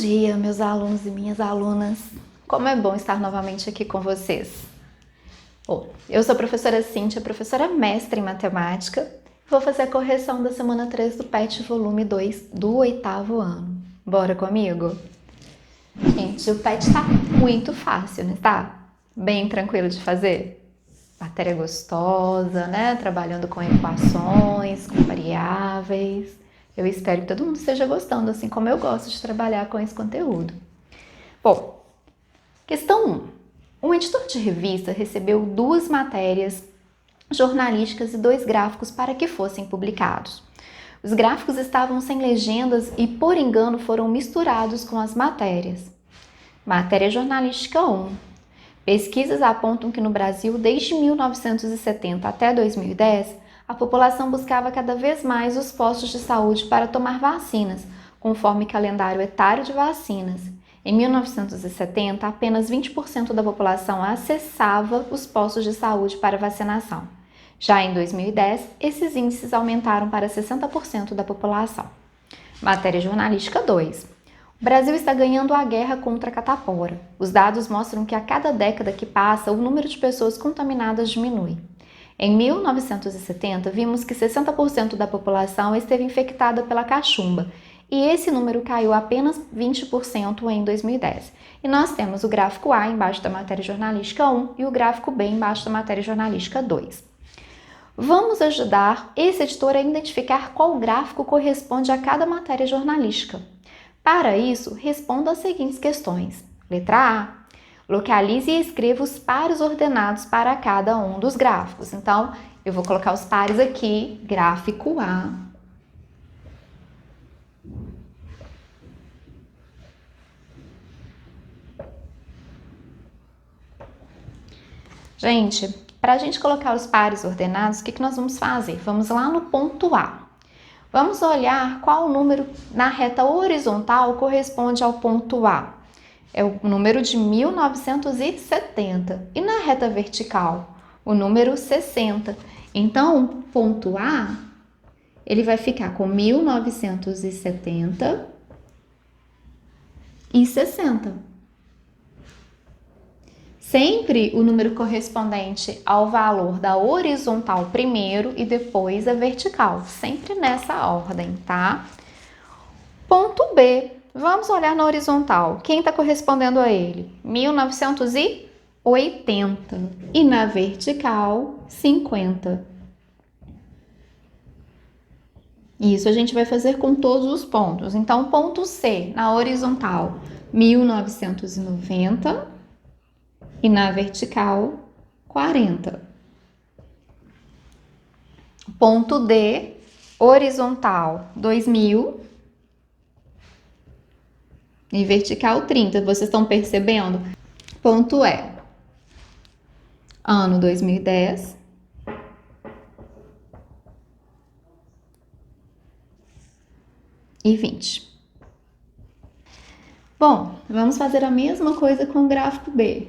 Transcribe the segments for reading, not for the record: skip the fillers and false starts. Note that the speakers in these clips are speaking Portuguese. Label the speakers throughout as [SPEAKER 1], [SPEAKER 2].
[SPEAKER 1] dia, meus alunos e minhas alunas. Como é bom estar novamente aqui com vocês. Bom, eu sou a professora Cíntia, professora mestre em matemática. Vou fazer a correção da semana 3 do PET volume 2 do 8º ano. Bora comigo? Gente, o PET tá muito fácil, não está? Bem tranquilo de fazer. Matéria gostosa, né? Trabalhando com equações, com variáveis. Eu espero que todo mundo esteja gostando, assim como eu gosto de trabalhar com esse conteúdo. Bom, questão 1. Um editor de revista recebeu 2 matérias jornalísticas e 2 gráficos para que fossem publicados. Os gráficos estavam sem legendas e, por engano, foram misturados com as matérias. Matéria jornalística 1. Pesquisas apontam que no Brasil, desde 1970 até 2010, a população buscava cada vez mais os postos de saúde para tomar vacinas, conforme calendário etário de vacinas. Em 1970, apenas 20% da população acessava os postos de saúde para vacinação. Já em 2010, esses índices aumentaram para 60% da população. Matéria jornalística 2. O Brasil está ganhando a guerra contra a catapora. Os dados mostram que a cada década que passa, o número de pessoas contaminadas diminui. Em 1970, vimos que 60% da população esteve infectada pela cachumba, e esse número caiu a apenas 20% em 2010. E nós temos o gráfico A embaixo da matéria jornalística 1 e o gráfico B embaixo da matéria jornalística 2. Vamos ajudar esse editor a identificar qual gráfico corresponde a cada matéria jornalística. Para isso, responda as seguintes questões. Letra A. Localize e escreva os pares ordenados para cada um dos gráficos. Então, eu vou colocar os pares aqui, gráfico A. Gente, para a gente colocar os pares ordenados, o que nós vamos fazer? Vamos lá no ponto A. Vamos olhar qual número na reta horizontal corresponde ao ponto A. É o número de 1970. E na reta vertical, o número 60. Então, ponto A, ele vai ficar com 1970 e 60. Sempre o número correspondente ao valor da horizontal primeiro e depois a vertical. Sempre nessa ordem, tá? Ponto B. Vamos olhar na horizontal. Quem está correspondendo a ele? 1980. E na vertical, 50. Isso a gente vai fazer com todos os pontos. Então, ponto C, na horizontal, 1990. E na vertical, 40. Ponto D, horizontal, 2000. E vertical 30, vocês estão percebendo? Ponto E, ano 2010 e 20. Bom, vamos fazer a mesma coisa com o gráfico B.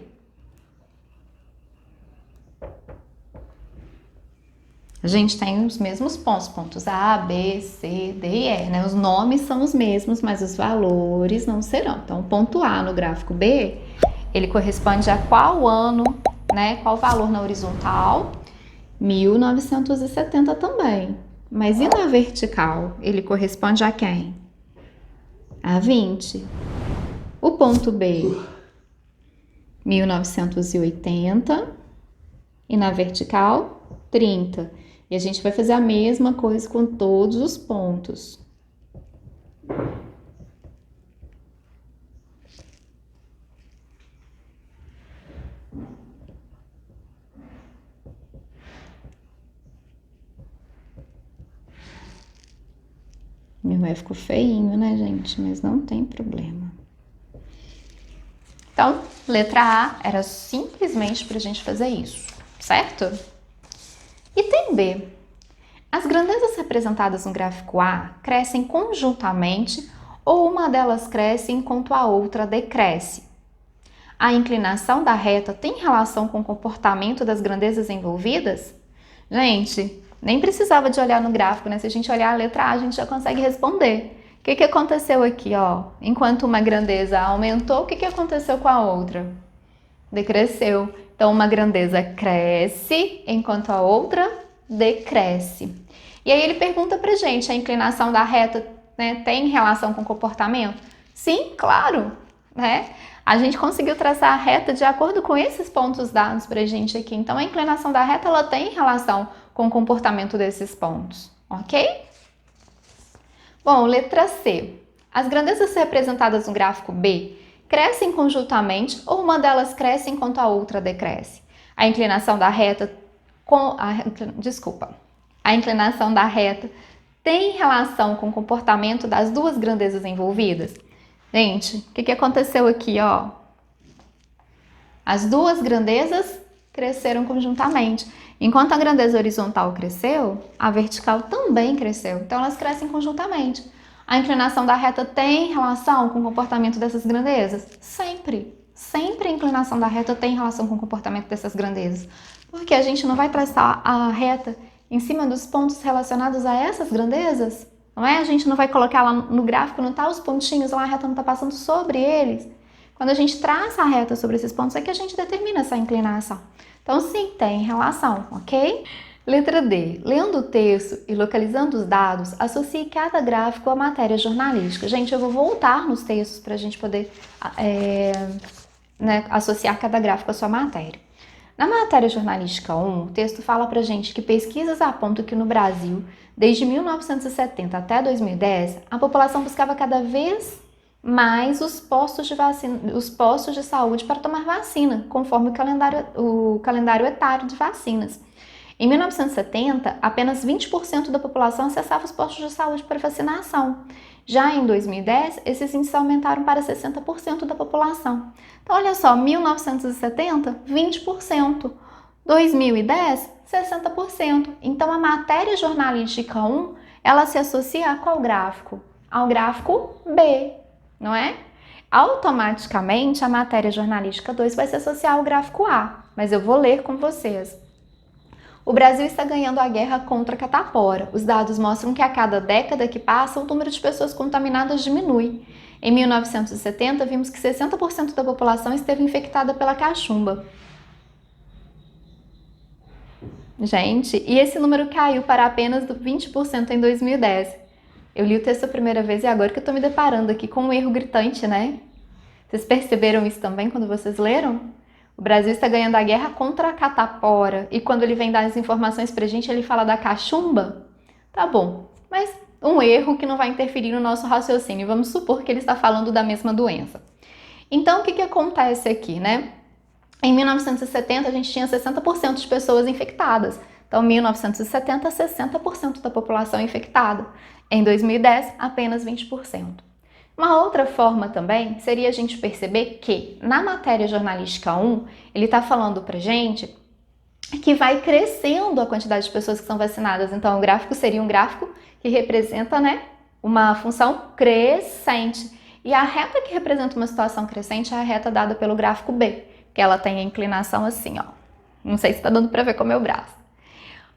[SPEAKER 1] A gente tem os mesmos pontos, pontos A, B, C, D e E, né? Os nomes são os mesmos, mas os valores não serão. Então, o ponto A no gráfico B, ele corresponde a qual ano, né? Qual valor na horizontal? 1970 também. Mas e na vertical? Ele corresponde a quem? A 20. O ponto B, 1980. E na vertical, 30. E a gente vai fazer a mesma coisa com todos os pontos. Meu E ficou feinho, né, gente? Mas não tem problema. Então, letra A era simplesmente para a gente fazer isso, certo? Item B. As grandezas representadas no gráfico A crescem conjuntamente ou uma delas cresce enquanto a outra decresce. A inclinação da reta tem relação com o comportamento das grandezas envolvidas? Gente, nem precisava de olhar no gráfico, né? Se a gente olhar a letra A, a gente já consegue responder. que aconteceu aqui, ó? Enquanto uma grandeza aumentou, o que aconteceu com a outra? Decresceu. Então, uma grandeza cresce, enquanto a outra decresce. E aí ele pergunta pra gente, a inclinação da reta, né, tem relação com o comportamento? Sim, claro, né? A gente conseguiu traçar a reta de acordo com esses pontos dados pra gente aqui. Então, a inclinação da reta, ela tem relação com o comportamento desses pontos, ok? Bom, letra C. As grandezas representadas no gráfico B crescem conjuntamente ou uma delas cresce enquanto a outra decresce? A inclinação da reta A inclinação da reta tem relação com o comportamento das duas grandezas envolvidas? Gente, o que aconteceu aqui, ó? As duas grandezas cresceram conjuntamente. Enquanto a grandeza horizontal cresceu, a vertical também cresceu. Então, elas crescem conjuntamente. A inclinação da reta tem relação com o comportamento dessas grandezas? Sempre. Sempre a inclinação da reta tem relação com o comportamento dessas grandezas. Porque a gente não vai traçar a reta em cima dos pontos relacionados a essas grandezas? Não é? A gente não vai colocar lá no gráfico, não tá os pontinhos lá, a reta não está passando sobre eles. Quando a gente traça a reta sobre esses pontos, é que a gente determina essa inclinação. Então, sim, tem relação, ok? Letra D. Lendo o texto e localizando os dados, associe cada gráfico à matéria jornalística. Gente, eu vou voltar nos textos para a gente poder associar cada gráfico à sua matéria. Na matéria jornalística 1, o texto fala pra gente que pesquisas apontam que no Brasil, desde 1970 até 2010, a população buscava cada vez mais os postos de saúde para tomar vacina, conforme o calendário etário de vacinas. Em 1970, apenas 20% da população acessava os postos de saúde para vacinação. Já em 2010, esses índices aumentaram para 60% da população. Então, olha só, 1970, 20%. 2010, 60%. Então, a matéria jornalística 1, ela se associa a qual gráfico? Ao gráfico B, não é? Automaticamente, a matéria jornalística 2 vai se associar ao gráfico A, mas eu vou ler com vocês. O Brasil está ganhando a guerra contra a catapora. Os dados mostram que a cada década que passa, o número de pessoas contaminadas diminui. Em 1970, vimos que 60% da população esteve infectada pela cachumba. Gente, e esse número caiu para apenas 20% em 2010. Eu li o texto a primeira vez e agora que eu estou me deparando aqui com um erro gritante, né? Vocês perceberam isso também quando vocês leram? O Brasil está ganhando a guerra contra a catapora. E quando ele vem dar as informações pra gente, ele fala da cachumba? Tá bom, mas um erro que não vai interferir no nosso raciocínio. Vamos supor que ele está falando da mesma doença. Então, o que acontece aqui, né? Em 1970, a gente tinha 60% de pessoas infectadas. Então, 1970, 60% da população infectada. Em 2010, apenas 20%. Uma outra forma também seria a gente perceber que na matéria jornalística 1, ele está falando pra gente que vai crescendo a quantidade de pessoas que são vacinadas. Então, o gráfico seria um gráfico que representa, né, uma função crescente. E a reta que representa uma situação crescente é a reta dada pelo gráfico B, que ela tem a inclinação assim, ó. Não sei se está dando para ver com o meu braço.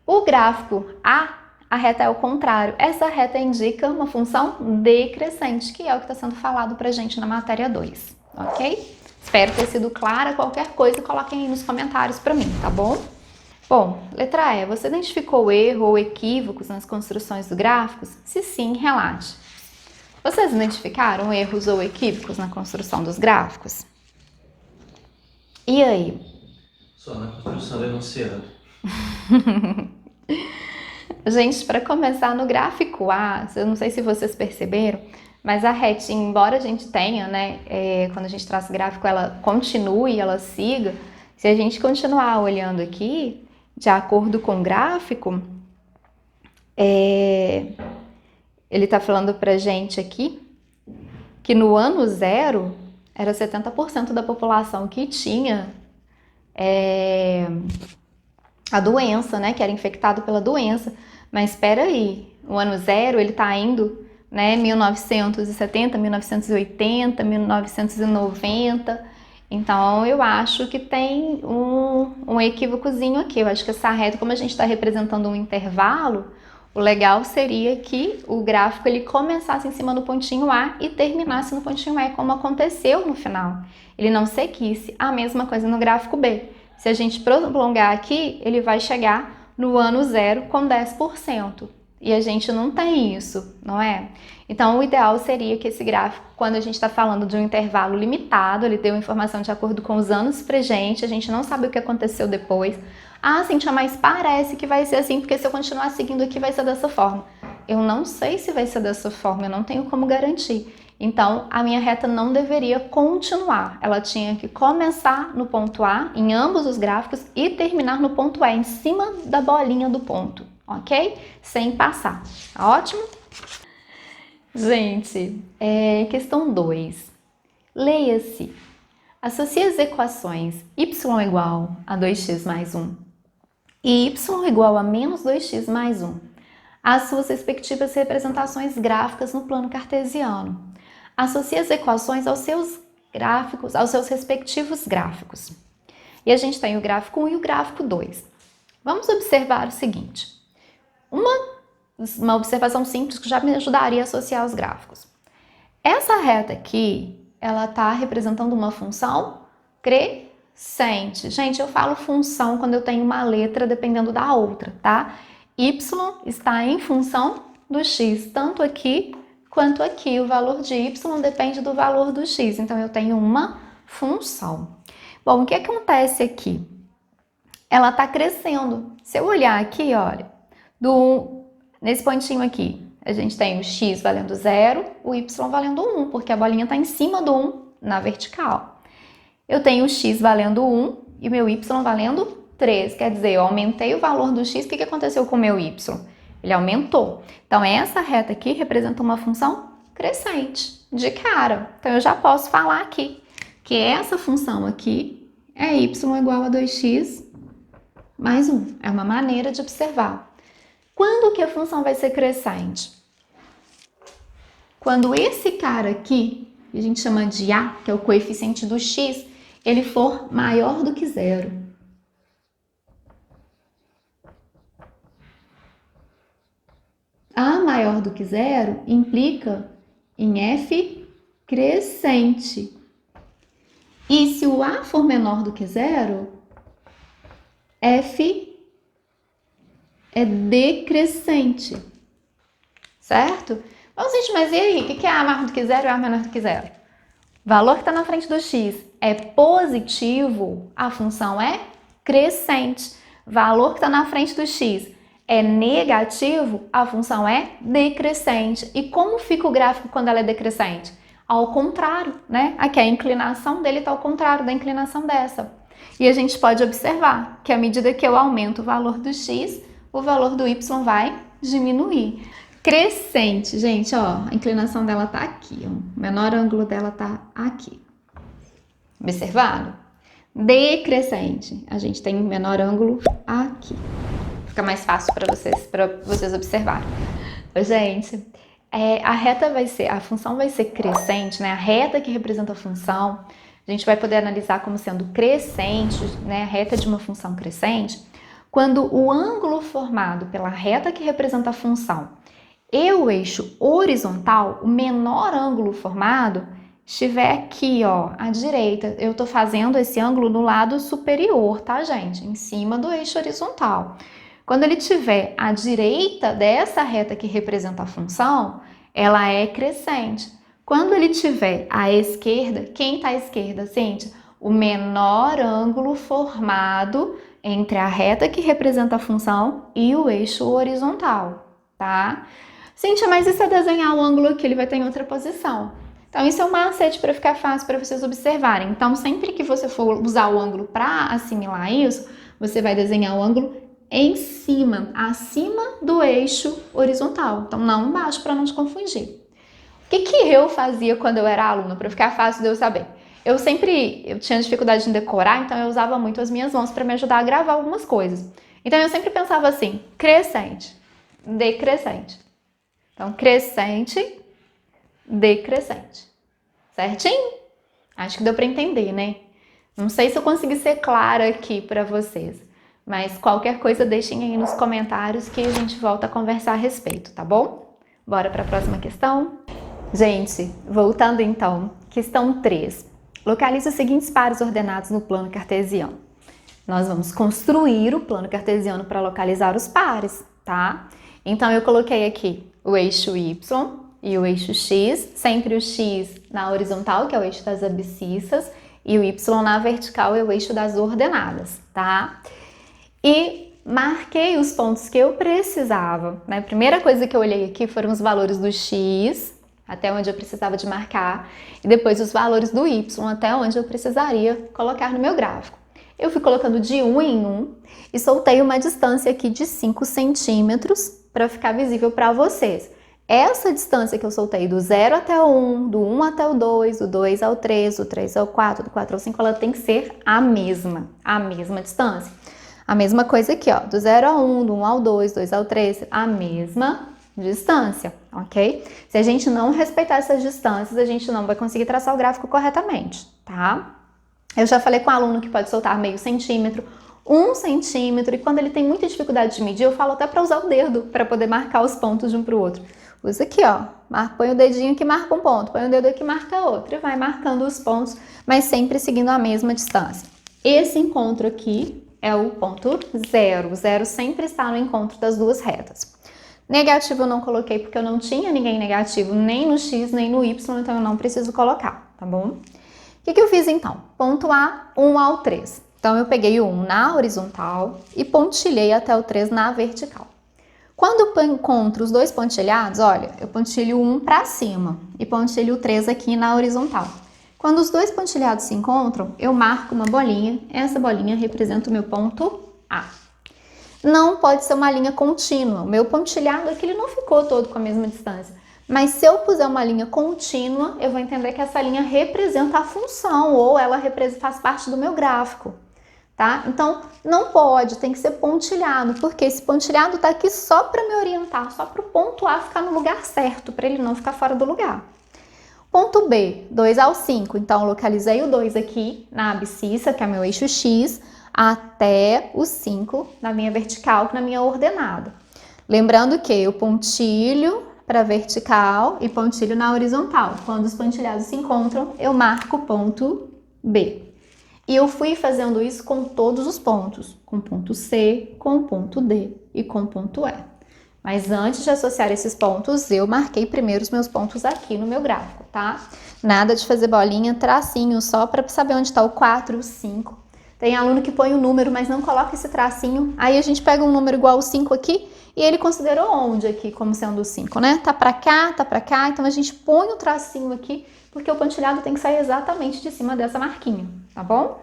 [SPEAKER 1] O gráfico A reta é o contrário. Essa reta indica uma função decrescente, que é o que está sendo falado pra gente na matéria 2, ok? Espero ter sido clara. Qualquer coisa, coloquem aí nos comentários para mim, tá bom? Bom, letra E. Você identificou erro ou equívocos nas construções dos gráficos? Se sim, relate. Vocês identificaram erros ou equívocos na construção dos gráficos? E aí?
[SPEAKER 2] Só na construção do enunciado.
[SPEAKER 1] Gente, para começar no gráfico A, eu não sei se vocês perceberam, mas a retinha, embora a gente tenha, né, quando a gente traça o gráfico, ela continue, ela siga, se a gente continuar olhando aqui, de acordo com o gráfico, ele está falando pra gente aqui que no ano 0, era 70% da população que tinha a doença, né, que era infectado pela doença. Mas espera aí, o ano 0 ele está indo, né, 1970, 1980, 1990. Então eu acho que tem um equívocozinho aqui. Eu acho que essa reta, como a gente está representando um intervalo, o O legal seria que o gráfico ele começasse em cima do pontinho A e terminasse no pontinho E, como aconteceu no final. Ele não seguisse a mesma coisa no gráfico B. Se a gente prolongar aqui, ele vai chegar no ano 0 com 10%. E a gente não tem isso, não é? Então, o ideal seria que esse gráfico, quando a gente está falando de um intervalo limitado, ele deu informação de acordo com os anos presentes, a gente não sabe o que aconteceu depois. Ah, Cíntia, mas parece que vai ser assim, porque se eu continuar seguindo aqui vai ser dessa forma. Eu não sei se vai ser dessa forma, eu não tenho como garantir. Então, a minha reta não deveria continuar. Ela tinha que começar no ponto A, em ambos os gráficos, e terminar no ponto E, em cima da bolinha do ponto, ok? Sem passar. Tá ótimo? Gente, questão 2. Leia-se. Associe as equações y igual a 2x mais 1 e y igual a menos 2x mais 1 às suas respectivas representações gráficas no plano cartesiano. Associe as equações aos seus gráficos, aos seus respectivos gráficos. E a gente tem o gráfico 1 e o gráfico 2. Vamos observar o seguinte. Uma observação simples que já me ajudaria a associar os gráficos. Essa reta aqui, ela está representando uma função crescente. Gente, eu falo função quando eu tenho uma letra dependendo da outra, tá? Y está em função do x, tanto aqui quanto aqui. O valor de y depende do valor do x, então eu tenho uma função. Bom, o que acontece aqui? Ela está crescendo. Se eu olhar aqui, olha, nesse pontinho aqui, a gente tem o x valendo 0, o y valendo 1, porque a bolinha está em cima do 1 na vertical. Eu tenho o x valendo 1 e o meu y valendo 3. Quer dizer, eu aumentei o valor do x, o que aconteceu com o meu y? Ele aumentou. Então, essa reta aqui representa uma função crescente, de cara. Então, eu já posso falar aqui que essa função aqui é y igual a 2x mais 1. É uma maneira de observar. Quando que a função vai ser crescente? Quando esse cara aqui, que a gente chama de A, que é o coeficiente do x, ele for maior do que 0. A maior do que 0 implica em f crescente. E se o A for menor do que 0, f é decrescente, certo? Então, gente, mas e aí? O que é A maior do que 0 e A menor do que 0? O valor que está na frente do x é positivo, a função é crescente. Valor que está na frente do x é negativo, a função é decrescente. E como fica o gráfico quando ela é decrescente? Ao contrário, né? Aqui a inclinação dele está ao contrário da inclinação dessa. E a gente pode observar que à medida que eu aumento o valor do x, o valor do y vai diminuir. Crescente, gente, ó, a inclinação dela tá aqui, ó, o menor ângulo dela tá aqui. Observaram? Decrescente, a gente tem menor ângulo aqui. Fica mais fácil para vocês observarem. Gente, a função vai ser crescente, né? A reta que representa a função, a gente vai poder analisar como sendo crescente, né? A reta de uma função crescente, quando o ângulo formado pela reta que representa a função e o eixo horizontal, o menor ângulo formado, estiver aqui, ó, à direita. Eu tô fazendo esse ângulo no lado superior, tá, gente? Em cima do eixo horizontal. Quando ele estiver à direita dessa reta que representa a função, ela é crescente. Quando ele estiver à esquerda, quem está à esquerda, gente? O menor ângulo formado entre a reta que representa a função e o eixo horizontal, tá? Cíntia, mas e se eu desenhar o ângulo aqui, ele vai estar em outra posição. Então, isso é um macete para ficar fácil para vocês observarem. Então, sempre que você for usar o ângulo para assimilar isso, você vai desenhar o ângulo em cima, acima do eixo horizontal. Então, não embaixo para não te confundir. O que eu fazia quando eu era aluna, para ficar fácil de eu saber? Eu tinha dificuldade em decorar, então eu usava muito as minhas mãos para me ajudar a gravar algumas coisas. Então, eu sempre pensava assim, crescente, decrescente. Então, crescente, decrescente. Certinho? Acho que deu para entender, né? Não sei se eu consegui ser clara aqui para vocês, Mas qualquer coisa deixem aí nos comentários que a gente volta a conversar a respeito, tá bom? Bora para a próxima questão? Gente, voltando então, questão 3. Localize os seguintes pares ordenados no plano cartesiano. Nós vamos construir o plano cartesiano para localizar os pares, tá? Então, eu coloquei aqui o eixo Y e o eixo X, sempre o X na horizontal, que é o eixo das abscissas, e o Y na vertical é o eixo das ordenadas, tá? E marquei os pontos que eu precisava, né? A primeira coisa que eu olhei aqui foram os valores do X, até onde eu precisava de marcar, e depois os valores do Y, até onde eu precisaria colocar no meu gráfico. Eu fui colocando de 1 em 1 e soltei uma distância aqui de 5 centímetros para ficar visível para vocês. Essa distância que eu soltei do 0 até o 1, do 1 até o 2, do 2 ao 3, do 3 ao 4, do 4 ao 5, ela tem que ser a mesma distância. A mesma coisa aqui, ó, do 0 ao 1, do 1 ao 2, 2 ao 3, a mesma distância, ok? Se a gente não respeitar essas distâncias, a gente não vai conseguir traçar o gráfico corretamente, tá? Eu já falei com o aluno que pode soltar meio centímetro, 1 centímetro, e quando ele tem muita dificuldade de medir, eu falo até para usar o dedo para poder marcar os pontos de um para o outro. Usa aqui, ó, põe o dedinho que marca um ponto, põe o dedo aqui que marca outro, e vai marcando os pontos, mas sempre seguindo a mesma distância. Esse encontro aqui é o ponto 0. O 0 sempre está no encontro das duas retas. Negativo eu não coloquei porque eu não tinha ninguém negativo nem no X nem no Y, então eu não preciso colocar, tá bom? O que eu fiz então? Ponto A, 1 ao 3. Então eu peguei o 1 na horizontal e pontilhei até o 3 na vertical. Quando eu encontro os dois pontilhados, olha, eu pontilho o 1 para cima e pontilho o 3 aqui na horizontal. Quando os dois pontilhados se encontram, eu marco uma bolinha. Essa bolinha representa o meu ponto A. Não pode ser uma linha contínua. O meu pontilhado aqui ele não ficou todo com a mesma distância. Mas se eu puser uma linha contínua, eu vou entender que essa linha representa a função ou ela faz parte do meu gráfico, tá? Então, não pode, tem que ser pontilhado, porque esse pontilhado tá aqui só para me orientar, só para o ponto A ficar no lugar certo, para ele não ficar fora do lugar. Ponto B, 2 ao 5. Então, localizei o 2 aqui na abscissa, que é meu eixo X, até o 5 na minha vertical, na minha ordenada. Lembrando que eu pontilho para vertical e pontilho na horizontal. Quando os pontilhados se encontram, eu marco o ponto B. E eu fui fazendo isso com todos os pontos, com o ponto C, com o ponto D e com o ponto E. Mas antes de associar esses pontos, eu marquei primeiro os meus pontos aqui no meu gráfico, tá? Nada de fazer bolinha, tracinho, só para saber onde está o 4 e o 5. Tem aluno que põe o número, mas não coloca esse tracinho. Aí a gente pega um número igual ao 5 aqui e ele considerou onde aqui como sendo o 5, né? Tá pra cá, então a gente põe o tracinho aqui, porque o pontilhado tem que sair exatamente de cima dessa marquinha, tá bom?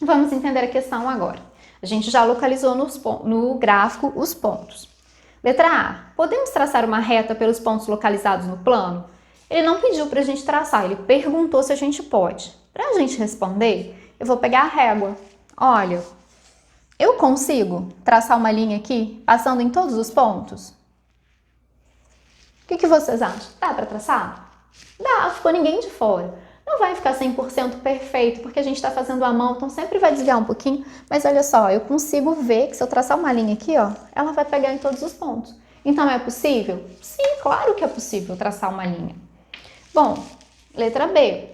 [SPEAKER 1] Vamos entender a questão agora. A gente já localizou no gráfico os pontos. Letra A. Podemos traçar uma reta pelos pontos localizados no plano? Ele não pediu pra gente traçar, ele perguntou se a gente pode. Pra gente responder, eu vou pegar a régua. Olha, eu consigo traçar uma linha aqui, passando em todos os pontos? O que vocês acham? Dá para traçar? Dá, ficou ninguém de fora. Não vai ficar 100% perfeito, porque a gente está fazendo à mão, então sempre vai desviar um pouquinho. Mas olha só, eu consigo ver que se eu traçar uma linha aqui, ó, ela vai pegar em todos os pontos. Então é possível? Sim, claro que é possível traçar uma linha. Bom, letra B.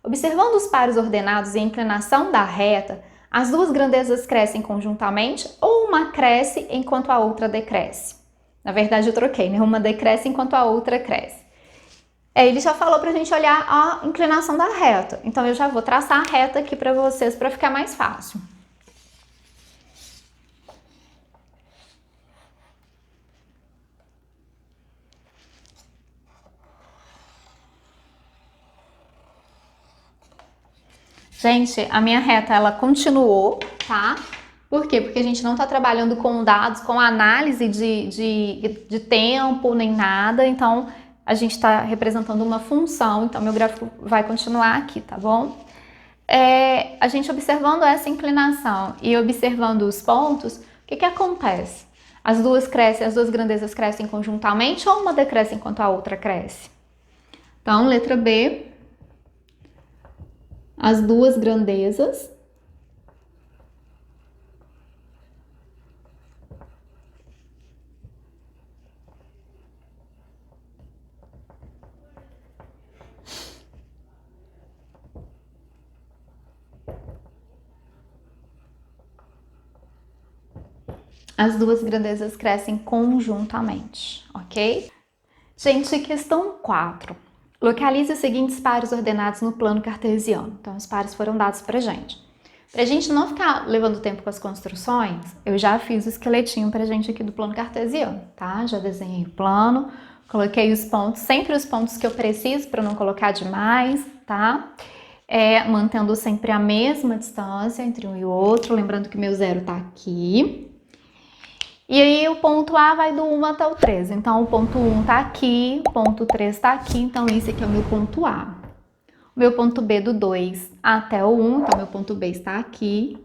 [SPEAKER 1] Observando os pares ordenados e a inclinação da reta, as duas grandezas crescem conjuntamente ou uma cresce enquanto a outra decresce? Na verdade eu troquei, né? Uma decresce enquanto a outra cresce. Ele já falou pra gente olhar a inclinação da reta. Então eu já vou traçar a reta aqui para vocês para ficar mais fácil. Gente, a minha reta, ela continuou, tá? Por quê? Porque a gente não tá trabalhando com dados, com análise de tempo, nem nada. Então, a gente está representando uma função. Então, meu gráfico vai continuar aqui, tá bom? A gente observando essa inclinação e observando os pontos, o que acontece? As duas grandezas crescem conjuntamente ou uma decresce enquanto a outra cresce? Então, letra B. As duas grandezas As duas grandezas crescem conjuntamente, ok? Gente, questão 4. Localize os seguintes pares ordenados no plano cartesiano. Então, os pares foram dados pra gente. Pra gente não ficar levando tempo com as construções, eu já fiz o esqueletinho pra gente aqui do plano cartesiano, tá? Já desenhei o plano, coloquei os pontos, sempre os pontos que eu preciso para não colocar demais, tá? Mantendo sempre a mesma distância entre um e o outro, lembrando que meu zero tá aqui. E aí o ponto A vai do 1 até o 3, então o ponto 1 tá aqui, o ponto 3 tá aqui, então esse aqui é o meu ponto A. O meu ponto B do 2 até o 1, então meu ponto B está aqui.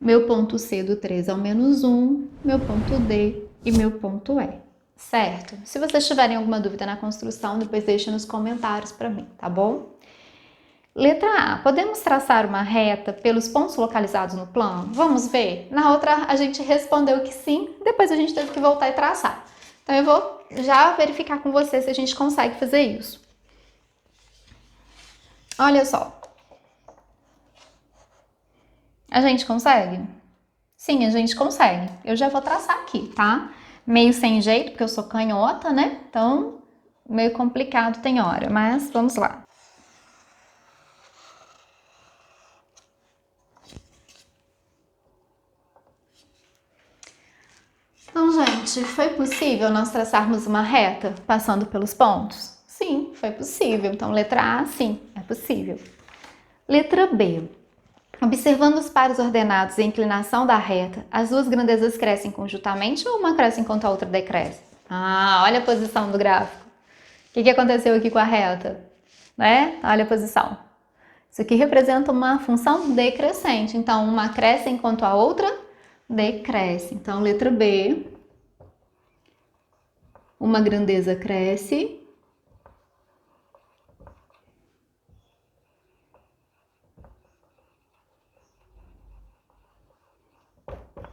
[SPEAKER 1] Meu ponto C do 3 ao menos 1, meu ponto D e meu ponto E, certo? Se vocês tiverem alguma dúvida na construção, depois deixa nos comentários para mim, tá bom? Letra A, podemos traçar uma reta pelos pontos localizados no plano? Vamos ver? Na outra a gente respondeu que sim, depois a gente teve que voltar e traçar. Então eu vou já verificar com você se a gente consegue fazer isso. Olha só. A gente consegue? Sim, a gente consegue. Eu já vou traçar aqui, tá? Meio sem jeito, porque eu sou canhota, né? Então, meio complicado tem hora, mas vamos lá. Então, gente, foi possível nós traçarmos uma reta passando pelos pontos? Sim, foi possível. Então, letra A, sim, é possível. Letra B. Observando os pares ordenados e a inclinação da reta, as duas grandezas crescem conjuntamente ou uma cresce enquanto a outra decresce? Ah, olha a posição do gráfico. O que aconteceu aqui com a reta? Né? Olha a posição. Isso aqui representa uma função decrescente. Então, uma cresce enquanto a outra decresce. Então, letra B. Uma grandeza cresce.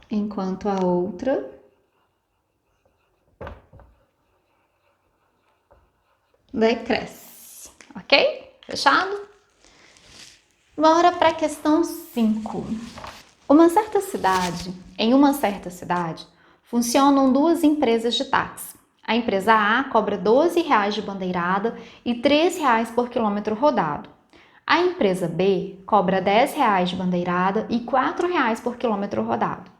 [SPEAKER 1] Enquanto a outra decresce. Ok? Fechado? Bora para a questão 5. Em uma certa cidade, funcionam duas empresas de táxi. A empresa A cobra R$ 12 de bandeirada e R$ 3 por quilômetro rodado. A empresa B cobra R$ 10 de bandeirada e R$ 4 por quilômetro rodado.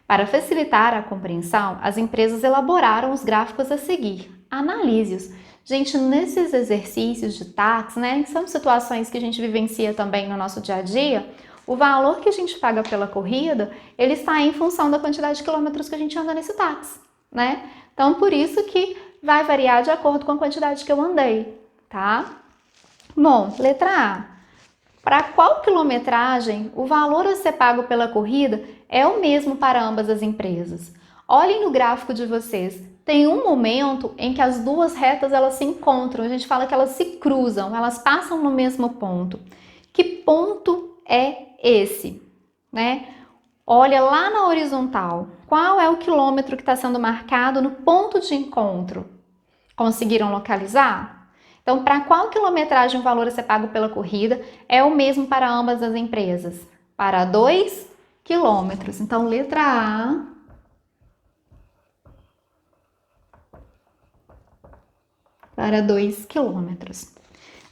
[SPEAKER 1] Para facilitar a compreensão, as empresas elaboraram os gráficos a seguir. Analise-os. Gente, nesses exercícios de táxi, né, são situações que a gente vivencia também no nosso dia a dia, o valor que a gente paga pela corrida, ele está em função da quantidade de quilômetros que a gente anda nesse táxi, né? Então, por isso que vai variar de acordo com a quantidade que eu andei, tá? Bom, letra A. Para qual quilometragem o valor a ser pago pela corrida é o mesmo para ambas as empresas? Olhem no gráfico de vocês. Tem um momento em que as duas retas elas se encontram, a gente fala que elas se cruzam, elas passam no mesmo ponto. Que ponto é esse? Né? Olha lá na horizontal, qual é o quilômetro que está sendo marcado no ponto de encontro? Conseguiram localizar? Então, para qual quilometragem o valor a ser pago pela corrida é o mesmo para ambas as empresas? Para 2 quilômetros. Então, letra A. Para 2 quilômetros.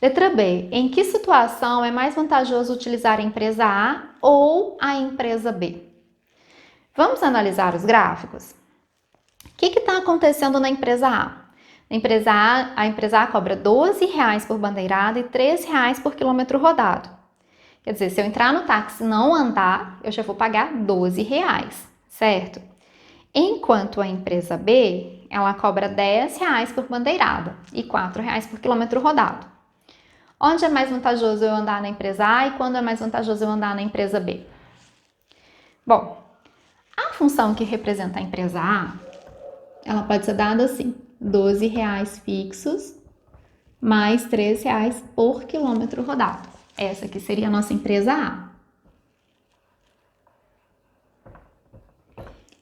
[SPEAKER 1] Letra B. Em que situação é mais vantajoso utilizar a empresa A ou a empresa B? Vamos analisar os gráficos? O que está acontecendo na empresa A? A empresa A cobra R$ 12 por bandeirada e R$ 3 por quilômetro rodado. Quer dizer, se eu entrar no táxi e não andar, eu já vou pagar R$ 12, certo? Enquanto a empresa B, ela cobra R$ 10 por bandeirada e R$ 4 por quilômetro rodado. Onde é mais vantajoso eu andar na empresa A e quando é mais vantajoso eu andar na empresa B? Bom, a função que representa a empresa A, ela pode ser dada assim, R$ 12 fixos mais R$ 3 por quilômetro rodado. Essa aqui seria a nossa empresa A.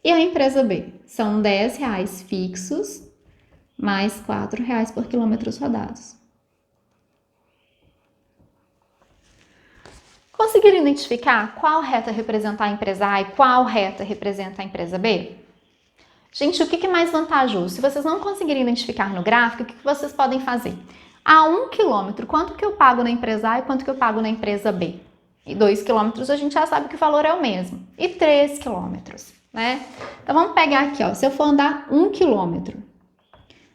[SPEAKER 1] E a empresa B? São R$ 10 fixos mais R$ 4 por quilômetros rodados. Conseguiram identificar qual reta representa a empresa A e qual reta representa a empresa B? Gente, o que é mais vantajoso? Se vocês não conseguirem identificar no gráfico, o que vocês podem fazer? A 1 quilômetro, quanto que eu pago na empresa A e quanto que eu pago na empresa B? E 2 quilômetros a gente já sabe que o valor é o mesmo. E 3 quilômetros, né? Então vamos pegar aqui, ó. Se eu for andar 1 quilômetro,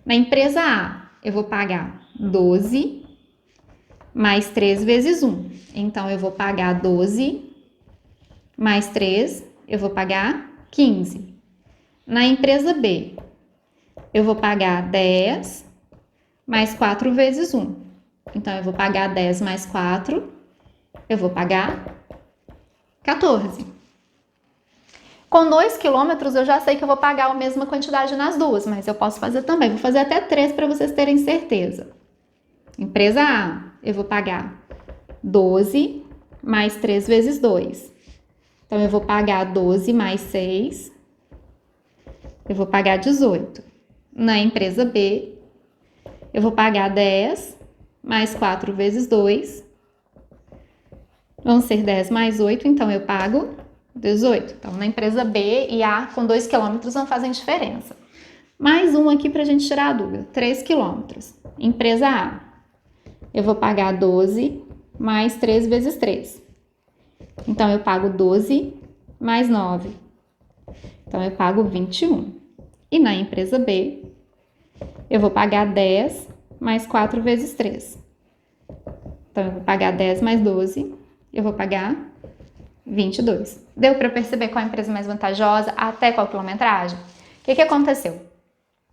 [SPEAKER 1] na empresa A, eu vou pagar 12 mais 3 vezes 1. Então eu vou pagar 12 mais 3, eu vou pagar 15. Na empresa B, eu vou pagar 10 mais 4 vezes 1. Então, eu vou pagar 10 mais 4, eu vou pagar 14. Com 2 quilômetros, eu já sei que eu vou pagar a mesma quantidade nas duas, mas eu posso fazer também. Vou fazer até 3 para vocês terem certeza. Empresa A, eu vou pagar 12 mais 3 vezes 2. Então, eu vou pagar 12 mais 6, eu vou pagar 18. Na empresa B, eu vou pagar 10 mais 4 vezes 2. Vão ser 10 mais 8, então eu pago 18. Então, na empresa B e A, com 2 quilômetros, não fazem diferença. Mais um aqui para a gente tirar a dúvida. 3 quilômetros. Empresa A, eu vou pagar 12 mais 3 vezes 3. Então, eu pago 12 mais 9. Então, eu pago 21. E na empresa B, eu vou pagar 10 mais 4 vezes 3. Então, eu vou pagar 10 mais 12, eu vou pagar 22. Deu para perceber qual é a empresa mais vantajosa, até qual quilometragem? O que aconteceu?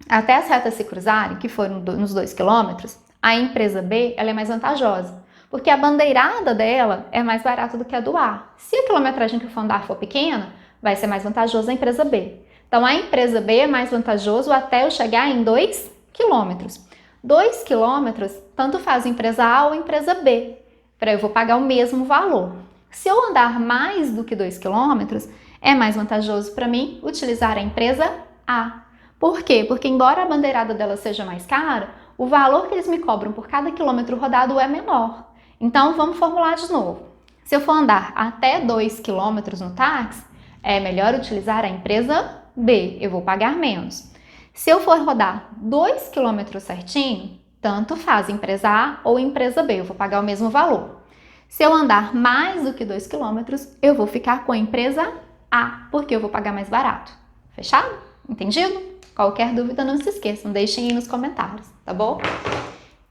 [SPEAKER 1] Até as retas se cruzarem, que foram nos 2 quilômetros, a empresa B ela é mais vantajosa, porque a bandeirada dela é mais barata do que a do A. Se a quilometragem que eu for andar for pequena, vai ser mais vantajosa a empresa B. Então, a empresa B é mais vantajoso até eu chegar em 2 quilômetros. 2 quilômetros, tanto faz a empresa A ou a empresa B, para eu vou pagar o mesmo valor. Se eu andar mais do que 2 quilômetros, é mais vantajoso para mim utilizar a empresa A. Por quê? Porque embora a bandeirada dela seja mais cara, o valor que eles me cobram por cada quilômetro rodado é menor. Então, vamos formular de novo. Se eu for andar até 2 quilômetros no táxi, é melhor utilizar a empresa B, eu vou pagar menos. Se eu for rodar 2 quilômetros certinho, tanto faz empresa A ou empresa B, eu vou pagar o mesmo valor. Se eu andar mais do que 2 quilômetros, eu vou ficar com a empresa A, porque eu vou pagar mais barato. Fechado? Entendido? Qualquer dúvida, não se esqueçam, deixem aí nos comentários, tá bom?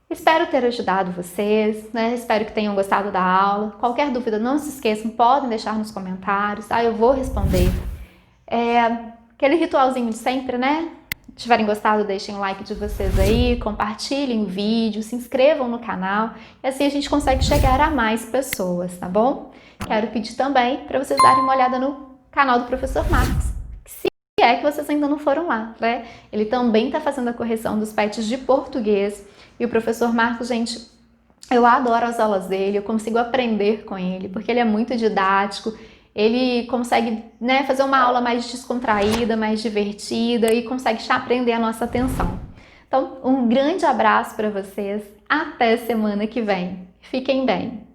[SPEAKER 1] Espero ter ajudado vocês, né? Espero que tenham gostado da aula. Qualquer dúvida, não se esqueçam, podem deixar nos comentários, tá? Eu vou responder. Aquele ritualzinho de sempre, né? Se tiverem gostado, deixem o like de vocês aí, compartilhem o vídeo, se inscrevam no canal e assim a gente consegue chegar a mais pessoas, tá bom? Quero pedir também para vocês darem uma olhada no canal do Professor Marcos, se é que vocês ainda não foram lá, né? Ele também está fazendo a correção dos PETs de português e o Professor Marcos, gente, eu adoro as aulas dele, eu consigo aprender com ele, porque ele é muito didático. Ele consegue, né, fazer uma aula mais descontraída, mais divertida e consegue prender a nossa atenção. Então, um grande abraço para vocês. Até semana que vem. Fiquem bem!